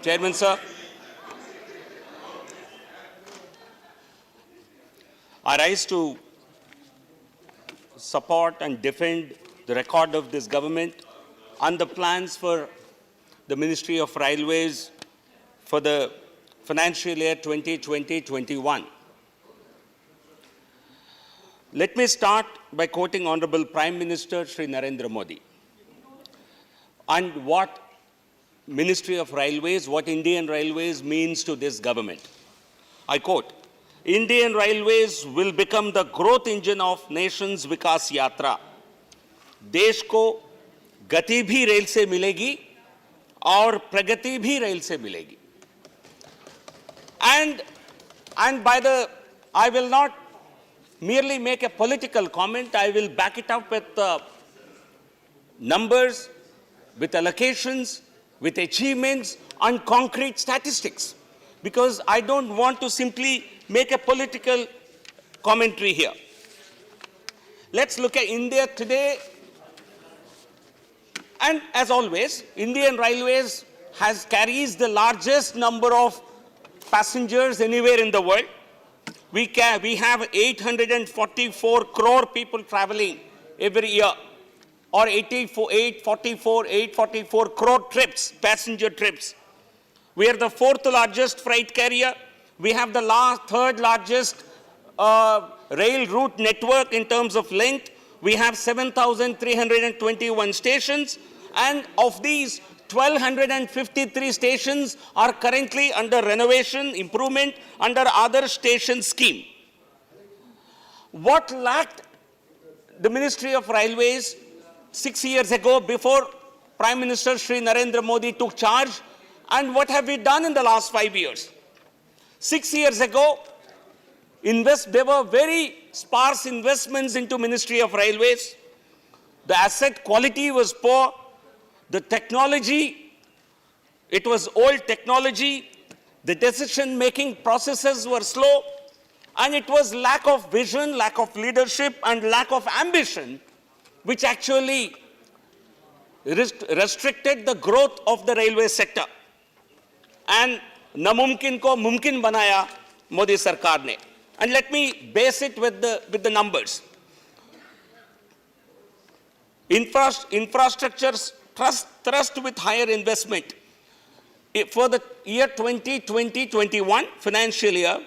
Chairman, sir. I rise to support and defend the record of this government and the plans for the Ministry of Railways for the financial year 2020-21. Let me start by quoting Honorable Prime Minister Shri Narendra Modi and what Ministry of Railways, what Indian Railways means to this government. I quote, Indian Railways will become the growth engine of nation's Vikas Yatra. देश को गति भी rail से मिलेगी और प्रगति भी rail से मिलेगी. And by the, I will not merely make a political comment, I will back it up with numbers, with allocations, with achievements and concrete statistics, because I don't want to simply make a political commentary here. Let's look at India today. And as always, Indian Railways carries the largest number of passengers anywhere in the world. We have 844 crore people traveling every year, or 844 crore trips, passenger trips. We are the fourth largest freight carrier. We have the third largest rail route network in terms of length. We have 7,321 stations, and of these, 1,253 stations are currently under renovation, improvement, under other station scheme. What lacked the Ministry of Railways 6 years ago, before Prime Minister Shri Narendra Modi took charge, and what have we done in the last 5 years? 6 years ago, there were very sparse investments into Ministry of Railways. The asset quality was poor. The technology, it was old technology. The decision-making processes were slow. And it was lack of vision, lack of leadership, and lack of ambition, which actually restricted the growth of the railway sector. And namumkin ko mumkin banaya Modi Sarkar ne. And let me base it with the numbers. Infrastructures thrust with higher investment. For the year 2020-21 financial year,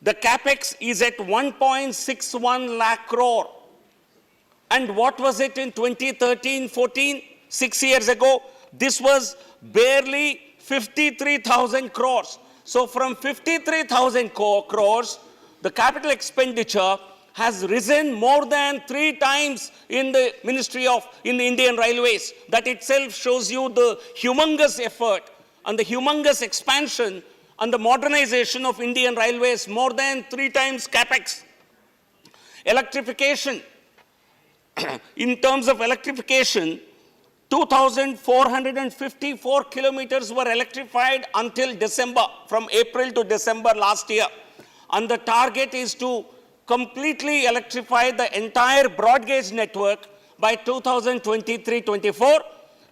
the capex is at 1.61 lakh crore. And what was it in 2013-14, 6 years ago? This was barely 53,000 crores. So from 53,000 crores, the capital expenditure has risen more than 3 times in the in the Indian Railways. That itself shows you the humongous effort and the humongous expansion and the modernization of Indian Railways, more than 3 times capex. Electrification. In terms of electrification, 2,454 kilometers were electrified until December, from April to December last year. And the target is to completely electrify the entire broad gauge network by 2023-24.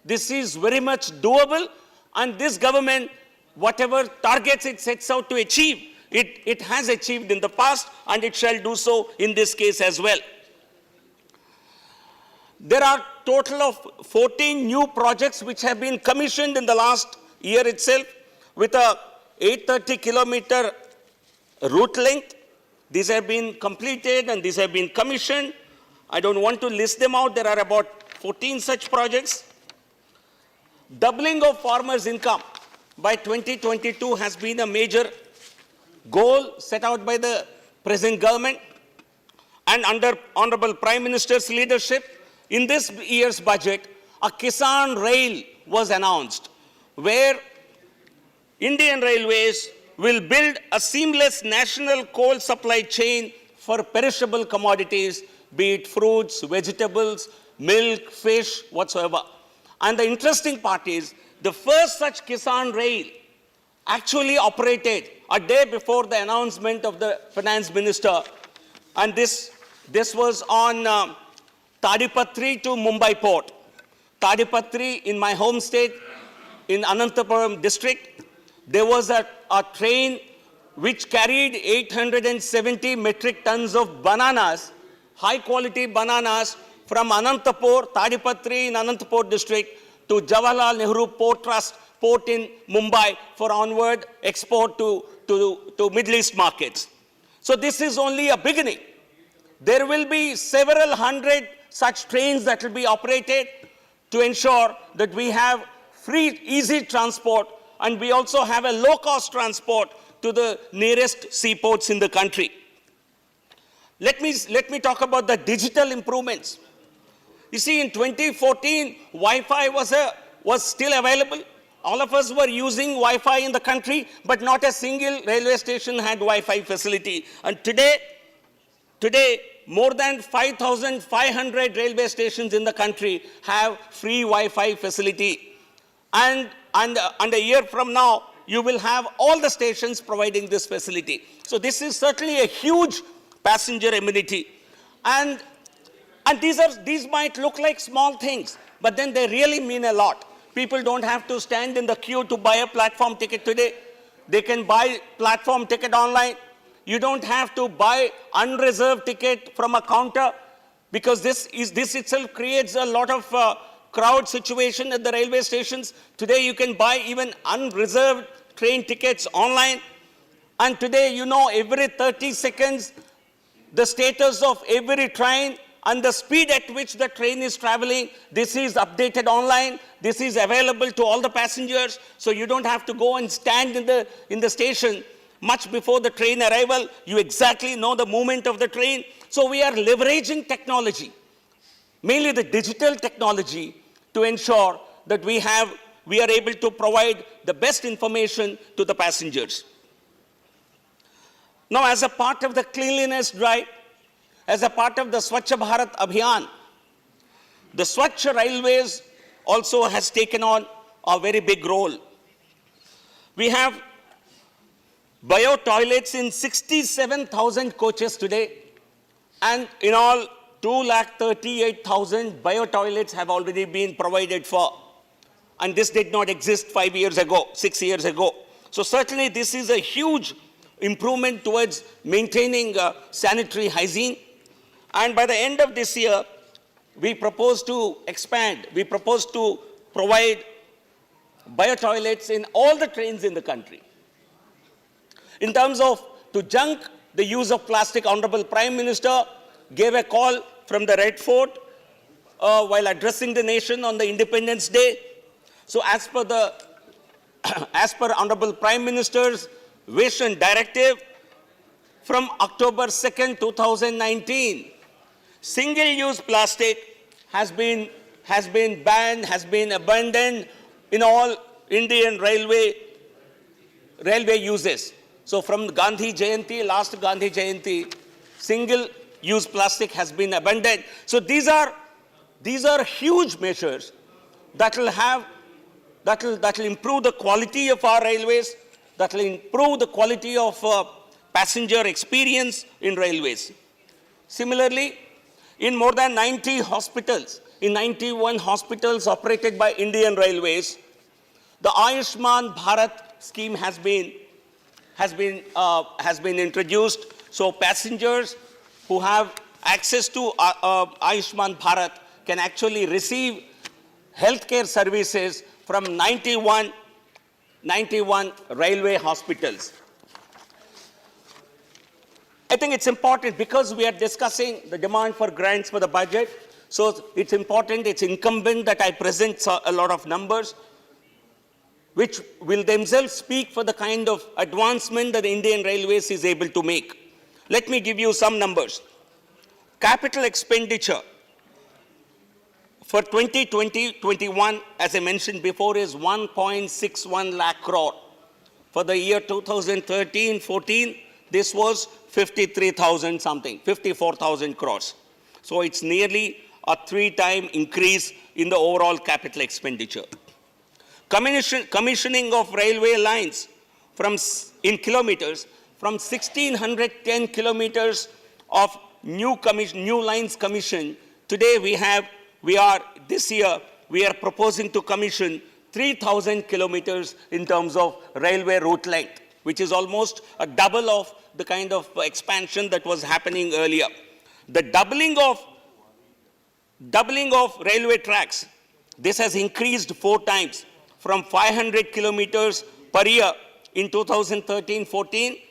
This is very much doable, and this government, whatever targets it sets out to achieve, it has achieved in the past, and it shall do so in this case as well. There are total of 14 new projects which have been commissioned in the last year itself, with a 830-kilometer route length. These have been completed and these have been commissioned. I don't want to list them out. There are about 14 such projects. Doubling of farmers' income by 2022 has been a major goal set out by the present government. And under Honorable Prime Minister's leadership, in this year's budget, a Kisan Rail was announced, where Indian Railways will build a seamless national coal supply chain for perishable commodities, be it fruits, vegetables, milk, fish, whatsoever. And the interesting part is, the first such Kisan Rail actually operated a day before the announcement of the Finance Minister. And this was on Tadipatri to Mumbai port. Tadipatri in my home state, in Anantapuram district, there was a train which carried 870 metric tons of bananas, high quality bananas from Anantapur, Tadipatri in Anantapur district to Jawaharlal Nehru Port Trust port in Mumbai for onward export to Middle East markets. So this is only a beginning. There will be several hundred such trains that will be operated to ensure that we have free, easy transport, and we also have a low-cost transport to the nearest seaports in the country. Let me talk about the digital improvements. You see, in 2014, Wi-Fi was still available. All of us were using Wi-Fi in the country, but not a single railway station had Wi-Fi facility. And today, more than 5,500 railway stations in the country have free Wi-Fi facility. And a year from now, you will have all the stations providing this facility. So this is certainly a huge passenger amenity. And these might look like small things, but then they really mean a lot. People don't have to stand in the queue to buy a platform ticket today. They can buy platform ticket online. You don't have to buy unreserved ticket from a counter, because this itself creates a lot of crowd situation at the railway stations. Today you can buy even unreserved train tickets online. And today, you know, every 30 seconds, the status of every train and the speed at which the train is traveling, this is updated online. This is available to all the passengers, so you don't have to go and stand in the station much before the train arrival. You exactly know the movement of the train. So we are leveraging technology, mainly the digital technology, to ensure that we are able to provide the best information to the passengers. Now, as a part of the cleanliness drive, as a part of the Swachh Bharat Abhiyan, the Swachh Railways also has taken on a very big role. We have bio toilets in 67,000 coaches today, and in all, 238,000 bio toilets have already been provided for. And this did not exist 5 years ago, 6 years ago. So certainly this is a huge improvement towards maintaining sanitary hygiene. And by the end of this year, we propose to expand, we propose to provide bio toilets in all the trains in the country. In terms of to junk the use of plastic, Honorable Prime Minister gave a call from the Red Fort while addressing the nation on the Independence Day. So as per Honorable Prime Minister's wish and directive, from October 2nd, 2019, single-use plastic has been banned, has been abandoned in all Indian railway uses. So from Gandhi Jayanti, last Gandhi Jayanti, single-use plastic has been abandoned. So these are huge measures that will improve the quality of our railways, that will improve the quality of passenger experience in railways. Similarly, in more than 90 hospitals, in 91 hospitals operated by Indian Railways, the Ayushman Bharat scheme has been introduced. So passengers who have access to Ayushman Bharat can actually receive healthcare services from 91 railway hospitals. I think it's important because we are discussing the demand for grants for the budget. So it's important, it's incumbent that I present a lot of numbers which will themselves speak for the kind of advancement that the Indian Railways is able to make. Let me give you some numbers. Capital expenditure for 2020-21, as I mentioned before, is 1.61 lakh crore. For the year 2013-14, this was 53,000 something, 54,000 crores. So it's nearly a 3-time increase in the overall capital expenditure. Commissioning of railway lines in kilometers, from 1,610 kilometers of new lines commissioned. Today this year, we are proposing to commission 3,000 kilometers in terms of railway route length, which is almost a double of the kind of expansion that was happening earlier. The doubling of railway tracks, this has increased 4 times from 500 kilometers per year in 2013-14.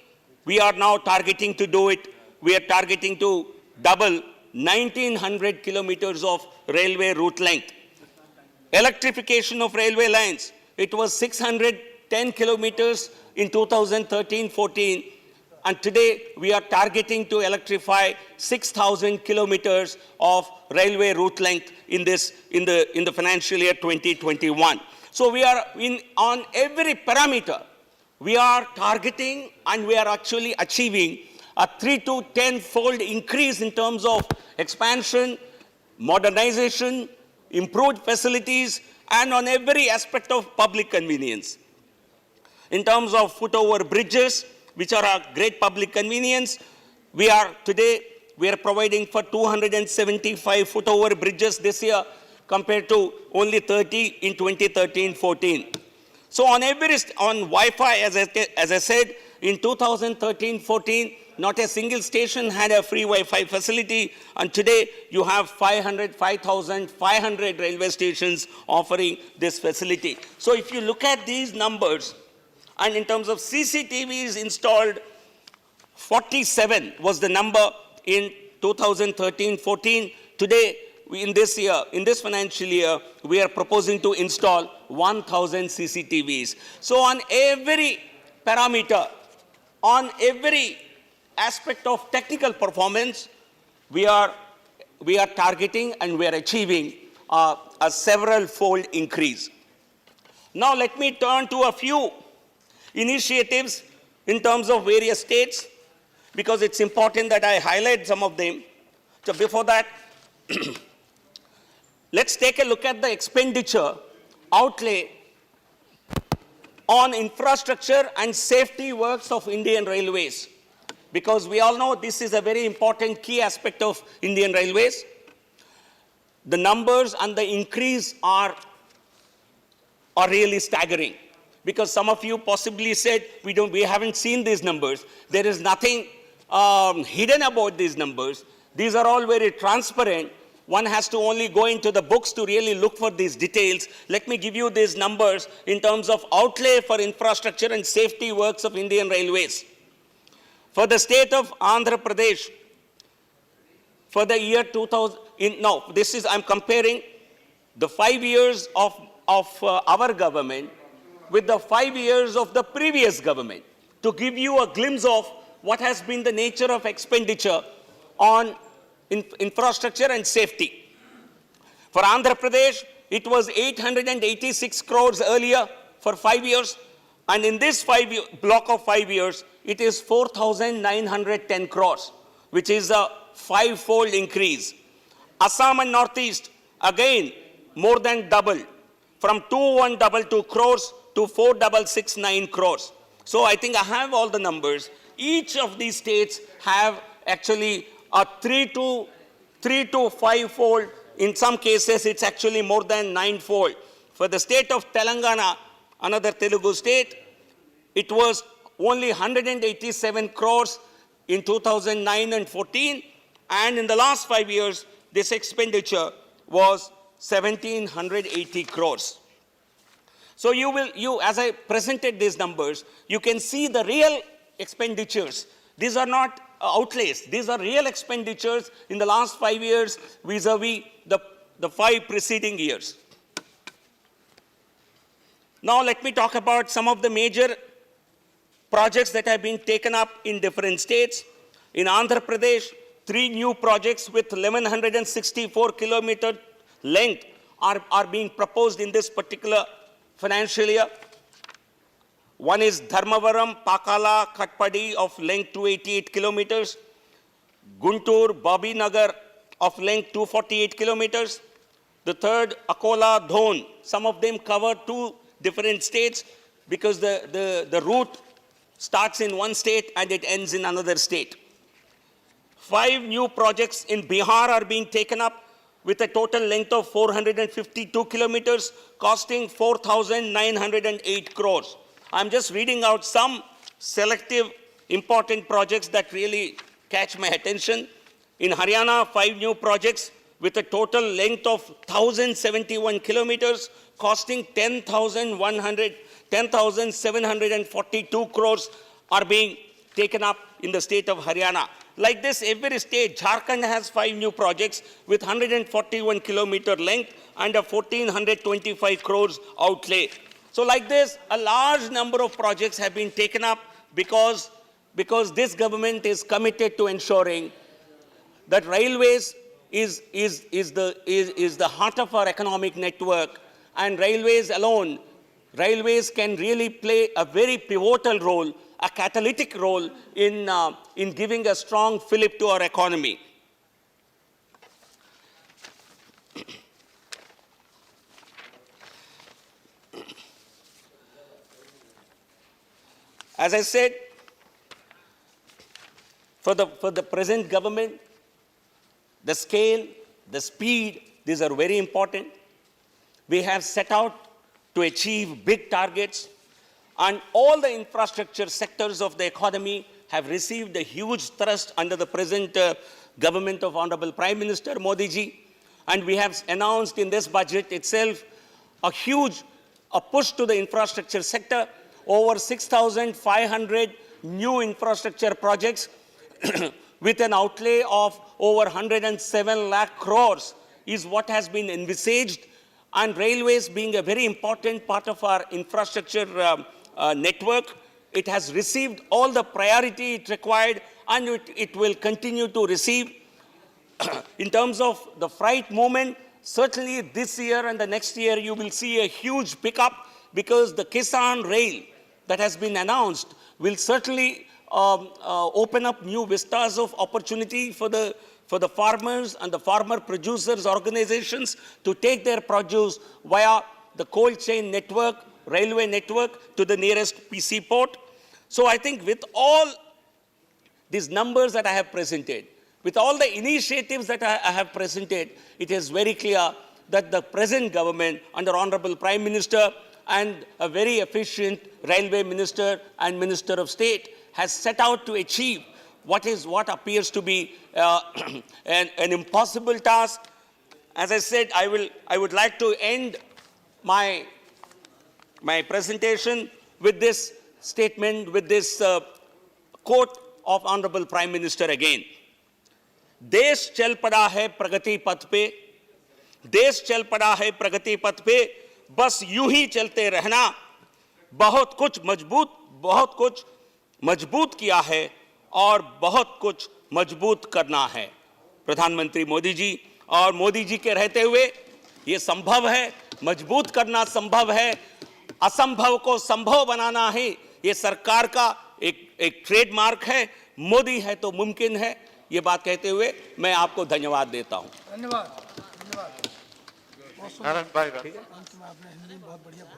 We are now targeting to do it. We are targeting to double 1,900 kilometers of railway route length. Electrification of railway lines, it was 610 kilometers in 2013-14, and today we are targeting to electrify 6,000 kilometers of railway route length in the financial year 2021. So we are on every parameter, we are targeting and we are actually achieving a 3 to 10-fold increase in terms of expansion, modernization, improved facilities, and on every aspect of public convenience. In terms of foot-over bridges, which are a great public convenience, we are providing for 275 foot-over bridges this year compared to only 30 in 2013-14. So on Wi-Fi, as I said, in 2013-14, not a single station had a free Wi-Fi facility, and today you have 5,500 railway stations offering this facility. So if you look at these numbers, and in terms of CCTVs installed, 47 was the number in 2013-14. Today, in this financial year, we are proposing to install 1,000 CCTVs. So on every parameter, on every aspect of technical performance, we are targeting and we are achieving a several-fold increase. Now let me turn to a few initiatives in terms of various states, because it's important that I highlight some of them. So before that, let's take a look at the expenditure outlay on infrastructure and safety works of Indian Railways, because we all know this is a very important key aspect of Indian Railways. The numbers and the increase are really staggering, because some of you possibly said, we haven't seen these numbers. There is nothing hidden about these numbers. These are all very transparent. One has to only go into the books to really look for these details. Let me give you these numbers in terms of outlay for infrastructure and safety works of Indian Railways. For the state of Andhra Pradesh, for the year 2000, I'm comparing the 5 years of our government with the 5 years of the previous government, to give you a glimpse of what has been the nature of expenditure on infrastructure and safety. For Andhra Pradesh, it was 886 crores earlier for 5 years, and in this block of 5 years, it is 4,910 crores, which is a 5-fold increase. Assam and Northeast, again, more than double, from 2,122 crores to 4,669 crores. So I think I have all the numbers. Each of these states have actually a 3 to 5-fold. In some cases, it's actually more than 9-fold. For the state of Telangana, another Telugu state, it was only 187 crores in 2009 and 14, and in the last 5 years, this expenditure was 1,780 crores. So as I presented these numbers, you can see the real expenditures. These are not outlays. These are real expenditures in the last 5 years vis-a-vis the 5 preceding years. Now let me talk about some of the major projects that have been taken up in different states. In Andhra Pradesh, 3 new projects with 1,164 kilometer length are being proposed in this particular financial year. One is Dharmavaram, Pakala, Katpadi of length 288 kilometers, Guntur, Babinagar of length 248 kilometers. The third, Akola, Dhon. Some of them cover 2 different states because the route starts in one state and it ends in another state. 5 new projects in Bihar are being taken up with a total length of 452 kilometers, costing 4,908 crores. I'm just reading out some selective important projects that really catch my attention. In Haryana, 5 new projects with a total length of 1,071 kilometers, costing 10,742 crores are being taken up in the state of Haryana. Like this, every state, Jharkhand has 5 new projects with 141 kilometer length and a 1,425 crores outlay. So like this, a large number of projects have been taken up because this government is committed to ensuring that railways is the heart of our economic network, and railways alone, railways can really play a very pivotal role, a catalytic role in giving a strong fillip to our economy. As I said, for the present government, the scale, the speed, these are very important. We have set out to achieve big targets, and all the infrastructure sectors of the economy have received a huge thrust under the present government of Honorable Prime Minister Modi ji. And we have announced in this budget itself a push to the infrastructure sector. Over 6,500 new infrastructure projects with an outlay of over 107 lakh crores is what has been envisaged, and railways being a very important part of our infrastructure network, it has received all the priority it required, and it will continue to receive. In terms of the freight movement, certainly this year and the next year you will see a huge pickup, because the Kisan Rail that has been announced will certainly open up new vistas of opportunity for the farmers and the farmer producers organizations to take their produce via the cold chain network, railway network to the nearest PC port. So I think with all these numbers that I have presented, with all the initiatives that I have presented, it is very clear that the present government under Honorable Prime Minister and a very efficient railway minister and Minister of State has set out to achieve what appears to be an impossible task. As I said, I would like to end my presentation with this statement, with this quote of Honorable Prime Minister again. देश चल पड़ा है प्रगति पथ पे, देश चल पड़ा है प्रगति पथ पे, बस यूं ही चलते रहना, बहुत कुछ मजबूत किया है और बहुत कुछ मजबूत करना है। प्रधानमंत्री मोदी जी, और मोदी जी के रहते हुए ये संभव है, मजबूत करना संभव है, असंभव को संभव बनाना है, ये सरकार का एक ट्रेडमार्क है। मोदी है तो मुमकिन है। ये बात कहते हुए मैं आपको धन्यवाद देता हूं। धन्यवाद। नारायण भाई, अंत में आपने हिंदी में बहुत बढ़िया बोला।